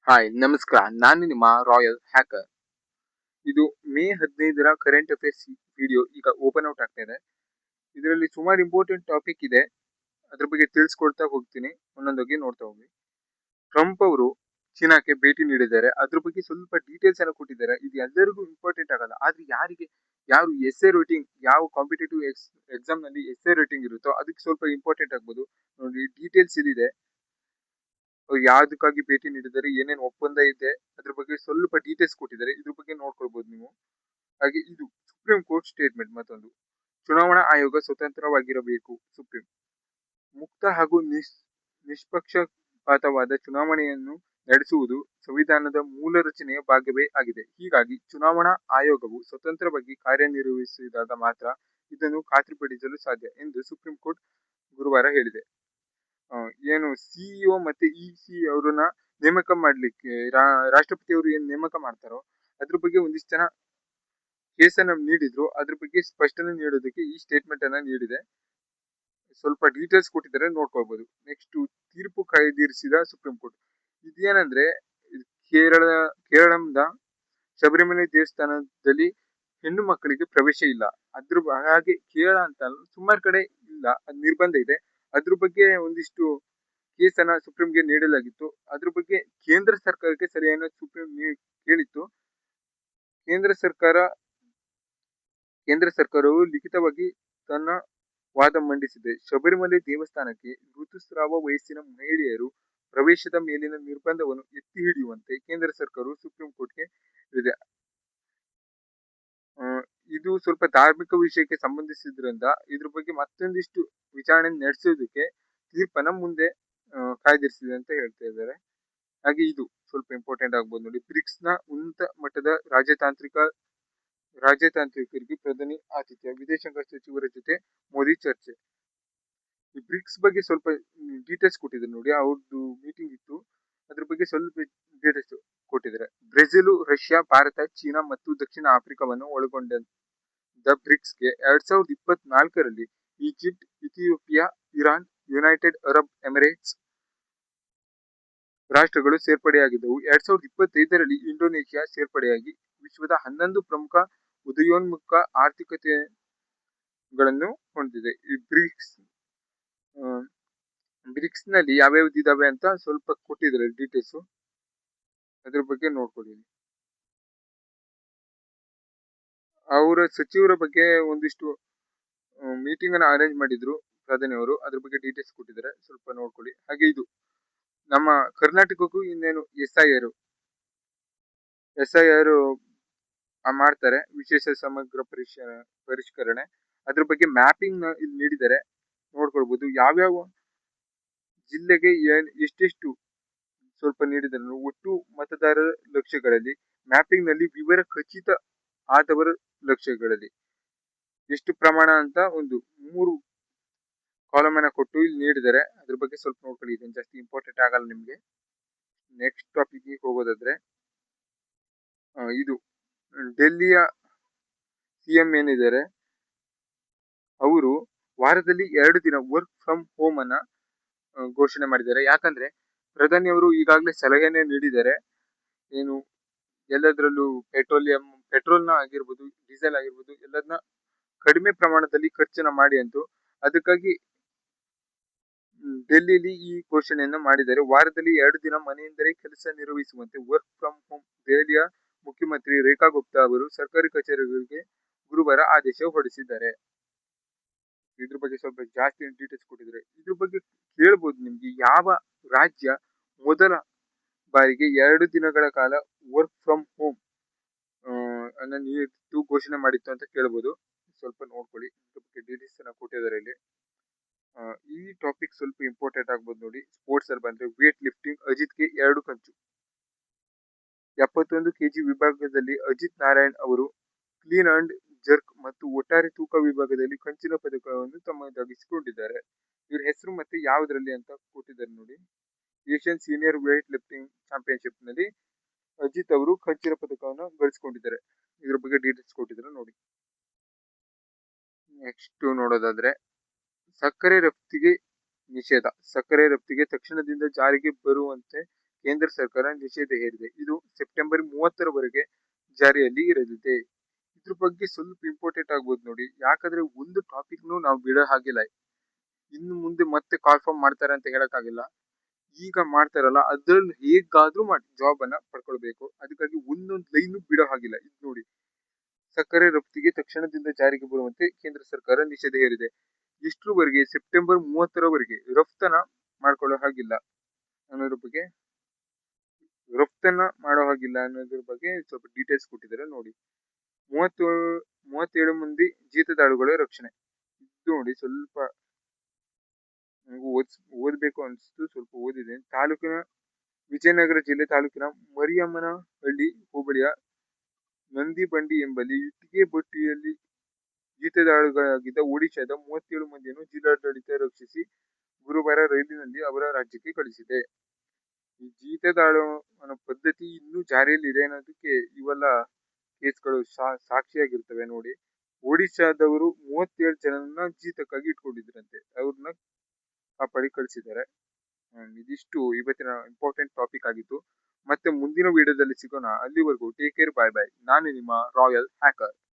Hi ನಮಸ್ಕಾರ, ನಾನು ನಿಮ್ಮ ರಾಯಲ್ ಹ್ಯಾಕರ್. ಇದು ಮೇ 15ರ ಕರೆಂಟ್ ಅಫೇರ್ಸ್ ವಿಡಿಯೋ ಈಗ ಓಪನ್ ಔಟ್ ಆಗ್ತಾ ಇದೆ. ಇದರಲ್ಲಿ ಸುಮಾರು ಇಂಪಾರ್ಟೆಂಟ್ ಟಾಪಿಕ್ ಇದೆ. ಅದ್ರ ಬಗ್ಗೆ ತಿಳಿಸ್ಕೊಡ್ತಾ ಹೋಗ್ತೀನಿ, ಒಂದೊಂದಾಗಿ ನೋಡ್ತಾ ಹೋಗಿ. ಟ್ರಂಪ್ ಅವರು ಚೀನಾಕ್ಕೆ ಭೇಟಿ ನೀಡಿದ್ದಾರೆ. ಅದ್ರ ಬಗ್ಗೆ ಸ್ವಲ್ಪ ಡೀಟೇಲ್ಸ್ ಅನ್ನು ಕೊಟ್ಟಿದ್ದಾರೆ. ಇದು ಎಲ್ಲರಿಗೂ ಇಂಪಾರ್ಟೆಂಟ್ ಆಗಲ್ಲ, ಆದ್ರೆ ಯಾರು ಎಸ್ ಎ ರೇಟಿಂಗ್, ಯಾವ ಕಾಂಪಿಟೇಟಿವ್ ಎಕ್ಸಾಮ್ ನಲ್ಲಿ ಎಸ್ ಎ ರೇಟಿಂಗ್ ಇರುತ್ತೋ ಅದಕ್ಕೆ ಸ್ವಲ್ಪ ಇಂಪಾರ್ಟೆಂಟ್ ಆಗ್ಬೋದು. ನೋಡಿ, ಡೀಟೇಲ್ಸ್ ಇದಿದೆ. ಅವ್ರು ಯಾವ್ದಕ್ಕಾಗಿ ಭೇಟಿ ನೀಡಿದ್ದಾರೆ, ಏನೇನು ಒಪ್ಪಂದ ಇದೆ, ಅದ್ರ ಬಗ್ಗೆ ಸ್ವಲ್ಪ ಡೀಟೇಲ್ಸ್ ಕೊಟ್ಟಿದ್ದಾರೆ. ಇದ್ರ ಬಗ್ಗೆ ನೋಡ್ಕೊಳ್ಬಹುದು ನೀವು. ಹಾಗೆ ಇದು ಸುಪ್ರೀಂ ಕೋರ್ಟ್ ಸ್ಟೇಟ್ಮೆಂಟ್. ಮತ್ತೊಂದು, ಚುನಾವಣಾ ಆಯೋಗ ಸ್ವತಂತ್ರವಾಗಿರಬೇಕು. ಸುಪ್ರೀಂ ಮುಕ್ತ ಹಾಗೂ ನಿಷ್ಪಕ್ಷಪಾತವಾದ ಚುನಾವಣೆಯನ್ನು ನಡೆಸುವುದು ಸಂವಿಧಾನದ ಮೂಲ ರಚನೆಯ ಭಾಗವೇ ಆಗಿದೆ. ಹೀಗಾಗಿ ಚುನಾವಣಾ ಆಯೋಗವು ಸ್ವತಂತ್ರವಾಗಿ ಕಾರ್ಯನಿರ್ವಹಿಸಿದಾಗ ಮಾತ್ರ ಇದನ್ನು ಖಾತ್ರಿಪಡಿಸಲು ಸಾಧ್ಯ ಎಂದು ಸುಪ್ರೀಂ ಕೋರ್ಟ್ ಗುರುವಾರ ಹೇಳಿದೆ. ಏನು ಸಿಇಒ ಮತ್ತೆ ಇಸಿ ಅವರನ್ನ ನೇಮಕ ಮಾಡ್ಲಿಕ್ಕೆ ರಾಷ್ಟ್ರಪತಿ ಅವರು ಏನ್ ನೇಮಕ ಮಾಡ್ತಾರೋ ಅದ್ರ ಬಗ್ಗೆ ಒಂದಿಷ್ಟು ಜನ ಕೇಸನ್ನ ನೀಡಿದ್ರು. ಅದ್ರ ಬಗ್ಗೆ ಸ್ಪಷ್ಟನೆ ನೀಡೋದಕ್ಕೆ ಈ ಸ್ಟೇಟ್ಮೆಂಟ್ ಅನ್ನ ನೀಡಿದೆ. ಸ್ವಲ್ಪ ಡೀಟೇಲ್ಸ್ ಕೊಟ್ಟಿದ್ದಾರೆ, ನೋಡ್ಕೊಳ್ಬಹುದು. ನೆಕ್ಸ್ಟ್, ತೀರ್ಪು ಕಾಯ್ದಿರಿಸಿದ ಸುಪ್ರೀಂ ಕೋರ್ಟ್. ಇದೇನಂದ್ರೆ, ಕೇರಳದ ಶಬರಿಮಲೆ ದೇವಸ್ಥಾನದಲ್ಲಿ ಹೆಣ್ಣು ಮಕ್ಕಳಿಗೆ ಪ್ರವೇಶ ಇಲ್ಲ. ಹಾಗೆ ಕೇರಳ ಅಂತ ಸುಮಾರು ಕಡೆ ಇಲ್ಲ, ಅದು ನಿರ್ಬಂಧ ಇದೆ. ಅದ್ರ ಬಗ್ಗೆ ಒಂದಿಷ್ಟು ಕೇಸನ್ನ ಸುಪ್ರೀಂಗೆ ನೀಡಲಾಗಿತ್ತು. ಅದ್ರ ಬಗ್ಗೆ ಕೇಂದ್ರ ಸರ್ಕಾರಕ್ಕೆ ಸರಿಯಾದ ಸುಪ್ರೀಂ ಕೇಳಿತ್ತು. ಕೇಂದ್ರ ಸರ್ಕಾರವು ಲಿಖಿತವಾಗಿ ತನ್ನ ವಾದ ಮಂಡಿಸಿದೆ. ಶಬರಿಮಲೆ ದೇವಸ್ಥಾನಕ್ಕೆ ಋತುಸ್ರಾವ ವಯಸ್ಸಿನ ಮಹಿಳೆಯರು ಪ್ರವೇಶದ ಮೇಲಿನ ನಿರ್ಬಂಧವನ್ನು ಎತ್ತಿ ಹಿಡಿಯುವಂತೆ ಕೇಂದ್ರ ಸರ್ಕಾರವು ಸುಪ್ರೀಂ ಕೋರ್ಟ್ಗೆ ಹೇಳಿದೆ. ಇದು ಸ್ವಲ್ಪ ಧಾರ್ಮಿಕ ವಿಷಯಕ್ಕೆ ಸಂಬಂಧಿಸಿದ್ರಿಂದ ಇದ್ರ ಬಗ್ಗೆ ಮತ್ತೊಂದಿಷ್ಟು ವಿಚಾರಣೆ ನಡೆಸೋದಕ್ಕೆ ತೀರ್ಪನ್ನ ಮುಂದೆ ಕಾಯ್ದಿರಿಸಿದೆ ಅಂತ ಹೇಳ್ತಾ ಇದ್ದಾರೆ. ಹಾಗೆ ಇದು ಸ್ವಲ್ಪ ಇಂಪಾರ್ಟೆಂಟ್ ಆಗ್ಬೋದು ನೋಡಿ. ಬ್ರಿಕ್ಸ್ ನ ಉನ್ನತ ಮಟ್ಟದ ರಾಜತಾಂತ್ರಿಕರಿಗೆ ಪ್ರಧಾನಿ ಆತಿಥ್ಯ, ವಿದೇಶಾಂಗ ಸಚಿವರ ಜೊತೆ ಮೋದಿ ಚರ್ಚೆ. ಈ ಬ್ರಿಕ್ಸ್ ಬಗ್ಗೆ ಸ್ವಲ್ಪ ಡೀಟೇಲ್ಸ್ ಕೊಟ್ಟಿದ್ದಾರೆ ನೋಡಿ. ಅವ್ರದ್ದು ಮೀಟಿಂಗ್ ಇತ್ತು, ಅದ್ರ ಬಗ್ಗೆ ಸ್ವಲ್ಪ ಡೀಟೇಲ್ಸ್ ಕೊಟ್ಟಿದ್ದಾರೆ. ಬ್ರೆಜಿಲ್, ರಷ್ಯಾ, ಭಾರತ, ಚೀನಾ ಮತ್ತು ದಕ್ಷಿಣ ಆಫ್ರಿಕಾವನ್ನು ಒಳಗೊಂಡ ಬ್ರಿಕ್ಸ್ಗೆ 2024ರಲ್ಲಿ Egypt, Ethiopia, Iran, United Arab Emirates ರಾಷ್ಟ್ರಗಳು ಸೇರ್ಪಡೆಯಾಗಿದ್ದವು. 2025ರಲ್ಲಿ ಇಂಡೋನೇಷಿಯಾ ಸೇರ್ಪಡೆಯಾಗಿ ವಿಶ್ವದ 11 ಪ್ರಮುಖ ಉದಯೋನ್ಮುಖ ಆರ್ಥಿಕತೆಗಳನ್ನು ಹೊಂದಿದೆ. ಈ ಬ್ರಿಕ್ಸ್ ನಲ್ಲಿ ಯಾವ್ಯಾವ್ದು ಇದಾವೆ ಅಂತ ಸ್ವಲ್ಪ ಕೊಟ್ಟಿದ್ದಾರೆ ಡೀಟೇಲ್ಸ್, ಅದ್ರ ಬಗ್ಗೆ ನೋಡ್ಕೊಳ್ಳಿ. ಅವರ ಸಚಿವರ ಬಗ್ಗೆ ಒಂದಿಷ್ಟು ಮೀಟಿಂಗ್ ಅನ್ನ ಅರೇಂಜ್ ಮಾಡಿದ್ರು ಪ್ರಧಾನಿ ಅವರು. ಅದ್ರ ಬಗ್ಗೆ ಡೀಟೇಲ್ಸ್ ಕೊಟ್ಟಿದ್ದಾರೆ, ಸ್ವಲ್ಪ ನೋಡ್ಕೊಳ್ಳಿ. ಹಾಗೆ ಇದು ನಮ್ಮ ಕರ್ನಾಟಕಕ್ಕೂ ಇನ್ನೇನು SIR ಮಾಡ್ತಾರೆ, ವಿಶೇಷ ಸಮಗ್ರ ಪರಿಷ್ಕರಣೆ. ಅದ್ರ ಬಗ್ಗೆ ಮ್ಯಾಪಿಂಗ್ ಇಲ್ಲಿ ನೀಡಿದ್ದಾರೆ, ನೋಡ್ಕೊಳ್ಬಹುದು. ಯಾವ್ಯಾವ ಜಿಲ್ಲೆಗೆ ಎಷ್ಟೆಷ್ಟು ಸ್ವಲ್ಪ ನೀಡಿದ್ದಾರೆ. ಒಟ್ಟು ಮತದಾರರ ಲಕ್ಷಗಳಲ್ಲಿ ಮ್ಯಾಪಿಂಗ್ ನಲ್ಲಿ ವಿವರ ಖಚಿತ ಆದವರ ಲಕ್ಷಗಳಲ್ಲಿ ಎಷ್ಟು ಪ್ರಮಾಣ ಅಂತ ಒಂದು 3 ಕಾಲಮ್ ಅನ್ನ ಕೊಟ್ಟು ಇಲ್ಲಿ ನೀಡಿದ್ದಾರೆ. ಅದ್ರ ಬಗ್ಗೆ ಸ್ವಲ್ಪ ನೋಡ್ಕೊಳ್ಳಿ, ಇದನ್ನು ಜಾಸ್ತಿ ಇಂಪಾರ್ಟೆಂಟ್ ಆಗಲ್ಲ ನಿಮ್ಗೆ. ನೆಕ್ಸ್ಟ್ ಟಾಪಿಕ್ ಹೋಗೋದಾದ್ರೆ, ಇದು ಡೆಲ್ಲಿಯ CM ಏನಿದ್ದಾರೆ ಅವರು ವಾರದಲ್ಲಿ 2 ದಿನ ವರ್ಕ್ ಫ್ರಮ್ ಹೋಮ್ ಅನ್ನ ಘೋಷಣೆ ಮಾಡಿದ್ದಾರೆ. ಯಾಕಂದ್ರೆ ಪ್ರಧಾನಿ ಅವರು ಈಗಾಗಲೇ ಸಲಹೆನೆ ನೀಡಿದ್ದಾರೆ, ಏನು ಎಲ್ಲದರಲ್ಲೂ ಪೆಟ್ರೋಲ್ನ ಆಗಿರ್ಬೋದು, ಡೀಸೆಲ್ ಆಗಿರ್ಬೋದು, ಎಲ್ಲದನ್ನ ಕಡಿಮೆ ಪ್ರಮಾಣದಲ್ಲಿ ಖರ್ಚನ್ನ ಮಾಡಿ ಅಂತ. ಅದಕ್ಕಾಗಿ ಡೆಲ್ಲಿಲಿ ಈ ಘೋಷಣೆಯನ್ನು ಮಾಡಿದ್ದಾರೆ. ವಾರದಲ್ಲಿ 2 ದಿನ ಮನೆಯಿಂದಲೇ ಕೆಲಸ ನಿರ್ವಹಿಸುವಂತೆ ವರ್ಕ್ ಫ್ರಮ್ ಹೋಮ್. ದೆಹಲಿಯ ಮುಖ್ಯಮಂತ್ರಿ ರೇಖಾ ಗುಪ್ತಾ ಅವರು ಸರ್ಕಾರಿ ಕಚೇರಿಗಳಿಗೆ ಗುರುವಾರ ಆದೇಶ ಹೊರಡಿಸಿದ್ದಾರೆ. ಇದ್ರ ಬಗ್ಗೆ ಸ್ವಲ್ಪ ಜಾಸ್ತಿ ಡೀಟೇಲ್ಸ್ ಕೊಟ್ಟಿದ್ದಾರೆ. ಇದ್ರ ಬಗ್ಗೆ ಕೇಳ್ಬೋದು ನಿಮ್ಗೆ, ಯಾವ ರಾಜ್ಯ ಮೊದಲ ಬಾರಿಗೆ 2 ದಿನಗಳ ಕಾಲ ವರ್ಕ್ ಫ್ರಮ್ ಹೋಮ್ ಅನ್ನ ನೀಡಿತ್ತು, ಘೋಷಣೆ ಮಾಡಿತ್ತು ಅಂತ ಕೇಳ್ಬೋದು. ಸ್ವಲ್ಪ ನೋಡ್ಕೊಳ್ಳಿ, ಇದ್ರ ಬಗ್ಗೆ ಡೀಟೇಲ್ಸ್ ಅನ್ನ ಕೊಟ್ಟಿದ್ದಾರೆ ಇಲ್ಲಿ. ಈ ಟಾಪಿಕ್ ಸ್ವಲ್ಪ ಇಂಪಾರ್ಟೆಂಟ್ ಆಗ್ಬೋದು ನೋಡಿ. ಸ್ಪೋರ್ಟ್ಸ್ ಅಲ್ಲಿ ಬಂದ್ರೆ, ವೇಟ್ ಲಿಫ್ಟಿಂಗ್ ಅಜಿತ್ಗೆ 2 ಕಂಚು. 71 kg ವಿಭಾಗದಲ್ಲಿ ಅಜಿತ್ ನಾರಾಯಣ್ ಅವರು ಕ್ಲೀನ್ ಅಂಡ್ ಜರ್ಕ್ ಮತ್ತು ಒಟ್ಟಾರೆ ತೂಕ ವಿಭಾಗದಲ್ಲಿ ಕಂಚಿನ ಪದಕವನ್ನು ತಮ್ಮದಾಗಿಸಿಕೊಂಡಿದ್ದಾರೆ. ಇವ್ರ ಹೆಸರು ಮತ್ತೆ ಯಾವುದ್ರಲ್ಲಿ ಅಂತ ಕೊಟ್ಟಿದ್ದಾರೆ ನೋಡಿ. Asian senior weight lifting championship ನಲ್ಲಿ ಅಜಿತ್ ಅವರು ಕಂಚಿನ ಪದಕವನ್ನು ಗಳಿಸಿಕೊಂಡಿದ್ದಾರೆ. ಇದ್ರ ಬಗ್ಗೆ ಡೀಟೇಲ್ಸ್ ಕೊಟ್ಟಿದ್ದಾರೆ ನೋಡಿ. ನೆಕ್ಸ್ಟ್ ನೋಡೋದಾದ್ರೆ, ಸಕ್ಕರೆ ರಫ್ತಿಗೆ ನಿಷೇಧ. ಸಕ್ಕರೆ ರಫ್ತಿಗೆ ತಕ್ಷಣದಿಂದ ಜಾರಿಗೆ ಬರುವಂತೆ ಕೇಂದ್ರ ಸರ್ಕಾರ ನಿಷೇಧ ಹೇರಿದೆ. ಇದು ಸೆಪ್ಟೆಂಬರ್ 30ರವರೆಗೆ ಜಾರಿಯಲ್ಲಿ ಇರಲಿದೆ. ಇದ್ರ ಬಗ್ಗೆ ಸ್ವಲ್ಪ ಇಂಪಾರ್ಟೆಂಟ್ ಆಗ್ಬೋದು ನೋಡಿ, ಯಾಕಂದ್ರೆ ಒಂದು ಟಾಪಿಕ್ನು ನಾವು ಬಿಡೋ ಹಾಗಿಲ್ಲ. ಇನ್ನು ಮುಂದೆ ಮತ್ತೆ ಕಾಲ್ಫಾರ್ಮ್ ಮಾಡ್ತಾರೆ ಅಂತ ಹೇಳಕ್ಕಾಗಿಲ್ಲ. ಈಗ ಮಾಡ್ತಾರಲ್ಲ ಅದ್ರಲ್ಲಿ ಹೇಗಾದ್ರೂ ಮಾಡಿ ಜಾಬ್ ಅನ್ನ ಪಡ್ಕೊಳ್ಬೇಕು. ಅದಕ್ಕಾಗಿ ಒಂದೊಂದು ಲೈನು ಬಿಡೋ ಹಾಗಿಲ್ಲ. ಇದು ನೋಡಿ, ಸಕ್ಕರೆ ರಫ್ತಿಗೆ ತಕ್ಷಣದಿಂದ ಜಾರಿಗೆ ಬರುವಂತೆ ಕೇಂದ್ರ ಸರ್ಕಾರ ನಿಷೇಧ ಹೇರಿದೆ. ಎಷ್ಟರವರೆಗೆ? ಸೆಪ್ಟೆಂಬರ್ 30ರವರೆಗೆ ರಫ್ತನ್ನ ಮಾಡ್ಕೊಳ್ಳೋ ಹಾಗಿಲ್ಲ ಅನ್ನೋದ್ರ ಬಗ್ಗೆ ಸ್ವಲ್ಪ ಡೀಟೇಲ್ಸ್ ಕೊಟ್ಟಿದ್ದಾರೆ ನೋಡಿ. 37 ಮಂದಿ ಜೀತದಾಳುಗಳ ರಕ್ಷಣೆ. ಇದು ನೋಡಿ, ಸ್ವಲ್ಪ ನನಗೂ ಓದ್ಬೇಕು ಅನ್ಸ್ತು, ಸ್ವಲ್ಪ ಓದಿದೆ. ವಿಜಯನಗರ ಜಿಲ್ಲೆ ತಾಲೂಕಿನ ಮರಿಯಮ್ಮನಹಳ್ಳಿ ಹೋಬಳಿಯ ನಂದಿಬಂಡಿ ಎಂಬಲ್ಲಿ ಇಟ್ಟಿಗೆ ಬಟ್ಟಿಯಲ್ಲಿ ಜೀತದಾಳುಗಳಾಗಿದ್ದ ಒಡಿಶಾದ 37 ಮಂದಿಯನ್ನು ಜಿಲ್ಲಾಡಳಿತ ರಕ್ಷಿಸಿ ಗುರುವಾರ ರೈಲಿನಲ್ಲಿ ಅವರ ರಾಜ್ಯಕ್ಕೆ ಕಳಿಸಿದೆ. ಈ ಜೀತದಾಳು ಅನ್ನೋ ಪದ್ಧತಿ ಇನ್ನೂ ಜಾರಿಯಲ್ಲಿದೆ ಅನ್ನೋದಕ್ಕೆ ಇವೆಲ್ಲ ಕೇಸ್ಗಳು ಸಾಕ್ಷಿಯಾಗಿರ್ತವೆ ನೋಡಿ. ಒಡಿಶಾದವರು 37 ಜನರನ್ನ ಜೀತಕ್ಕಾಗಿ ಇಟ್ಕೊಂಡಿದ್ರಂತೆ, ಅವ್ರನ್ನ ಕಾಪಾಡಿ ಕಳಿಸಿದ್ದಾರೆ. ಇದಿಷ್ಟು ಇವತ್ತಿನ ಇಂಪಾರ್ಟೆಂಟ್ ಟಾಪಿಕ್ ಆಗಿತ್ತು. ಮತ್ತೆ ಮುಂದಿನ ವಿಡಿಯೋದಲ್ಲಿ ಸಿಗೋಣ. ಅಲ್ಲಿವರೆಗೂ ಟೇಕ್ ಕೇರ್, ಬಾಯ್ ಬಾಯ್. ನಾನು ನಿಮ್ಮ ರಾಯಲ್ ಹ್ಯಾಕರ್.